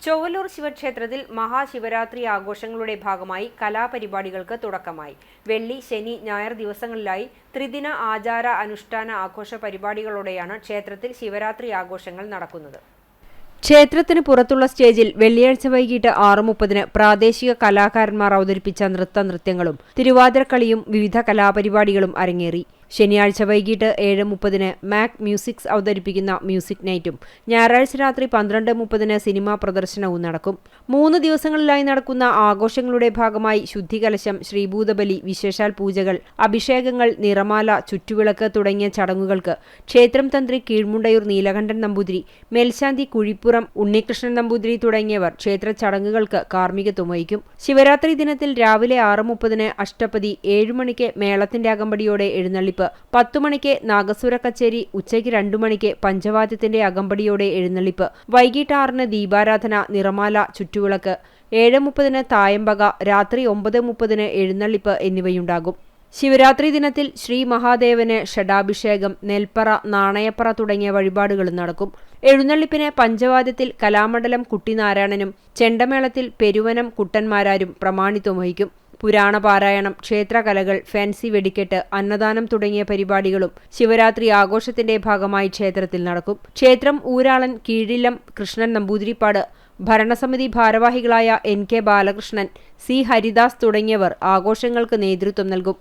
ചൊവ്വലൂർ ശിവക്ഷേത്രത്തിൽ മഹാശിവരാത്രി ആഘോഷങ്ങളുടെ ഭാഗമായി കലാപരിപാടികൾക്ക് തുടക്കമായി. വെള്ളി, ശനി, ഞായർ ദിവസങ്ങളിലായി ത്രിദിന ആചാര അനുഷ്ഠാന ആഘോഷ പരിപാടികളോടെയാണ് ക്ഷേത്രത്തിൽ ശിവരാത്രി ആഘോഷങ്ങൾ നടക്കുന്നത്. ക്ഷേത്രത്തിന് പുറത്തുള്ള സ്റ്റേജിൽ വെള്ളിയാഴ്ച വൈകിട്ട് 6:30 പ്രാദേശിക കലാകാരന്മാർ അവതരിപ്പിച്ച നൃത്യങ്ങളും തിരുവാതിരക്കളിയും വിവിധ കലാപരിപാടികളും അരങ്ങേറി. ശനിയാഴ്ച വൈകിട്ട് 7:30 മാക് മ്യൂസിക്സ് അവതരിപ്പിക്കുന്ന മ്യൂസിക് നൈറ്റും ഞായറാഴ്ച രാത്രി 12:30 സിനിമാ പ്രദർശനവും നടക്കും. 3 ദിവസങ്ങളിലായി നടക്കുന്ന ആഘോഷങ്ങളുടെ ഭാഗമായി ശുദ്ധികലശം, ശ്രീഭൂതബലി, വിശേഷാൽ പൂജകൾ, അഭിഷേകങ്ങൾ, നിറമാല, ചുറ്റുവിളക്ക് തുടങ്ങിയ ചടങ്ങുകൾക്ക് ക്ഷേത്രം തന്ത്രി കീഴ്മുണ്ടയൂർ നീലകണ്ഠൻ നമ്പൂതിരി, മേൽശാന്തി കുഴിപ്പുറം ഉണ്ണികൃഷ്ണൻ നമ്പൂതിരി തുടങ്ങിയവർ ക്ഷേത്ര ചടങ്ങുകൾക്ക് കാർമ്മികത്വം വഹിക്കും. ശിവരാത്രി ദിനത്തിൽ രാവിലെ 6:30 അഷ്ടപതി, 7 മണിക്ക് മേളത്തിന്റെ അകമ്പടിയോടെ എഴുന്നള്ളിപ്പ്, 10 മണിക്ക് നാഗസ്വര കച്ചേരി, ഉച്ചയ്ക്ക് 2 മണിക്ക് പഞ്ചവാദ്യത്തിന്റെ അകമ്പടിയോടെ എഴുന്നള്ളിപ്പ്, വൈകിട്ട് 6 ദീപാരാധന, നിറമാല, ചുറ്റുവിളക്ക്, 7:30 തായമ്പക, രാത്രി 9:30 എഴുന്നള്ളിപ്പ് എന്നിവയുണ്ടാകും. ശിവരാത്രി ദിനത്തിൽ ശ്രീ മഹാദേവന് ഷഡാഭിഷേകം, നെൽപ്പറ, നാണയപ്പറ തുടങ്ങിയ വഴിപാടുകളും നടക്കും. എഴുന്നള്ളിപ്പിന് പഞ്ചവാദ്യത്തിൽ കലാമണ്ഡലം കുട്ടിനാരായണനും ചെണ്ടമേളത്തിൽ പെരുവനം കുട്ടന്മാരാരും പ്രമാണിത്വം വഹിക്കും. പുരാണപാരായണം, ക്ഷേത്രകലകൾ, ഫാൻസി വെടിക്കെട്ട്, അന്നദാനം തുടങ്ങിയ പരിപാടികളും ശിവരാത്രി ആഘോഷത്തിന്റെ ഭാഗമായി ക്ഷേത്രത്തിൽ നടക്കും. ക്ഷേത്രം ഊരാളൻ കീഴിലം കൃഷ്ണൻ നമ്പൂതിരിപ്പാട് ഭരണസമിതി ഭാരവാഹികളായ NK ബാലകൃഷ്ണൻ, C ഹരിദാസ് തുടങ്ങിയവർ ആഘോഷങ്ങൾക്ക് നേതൃത്വം നൽകും.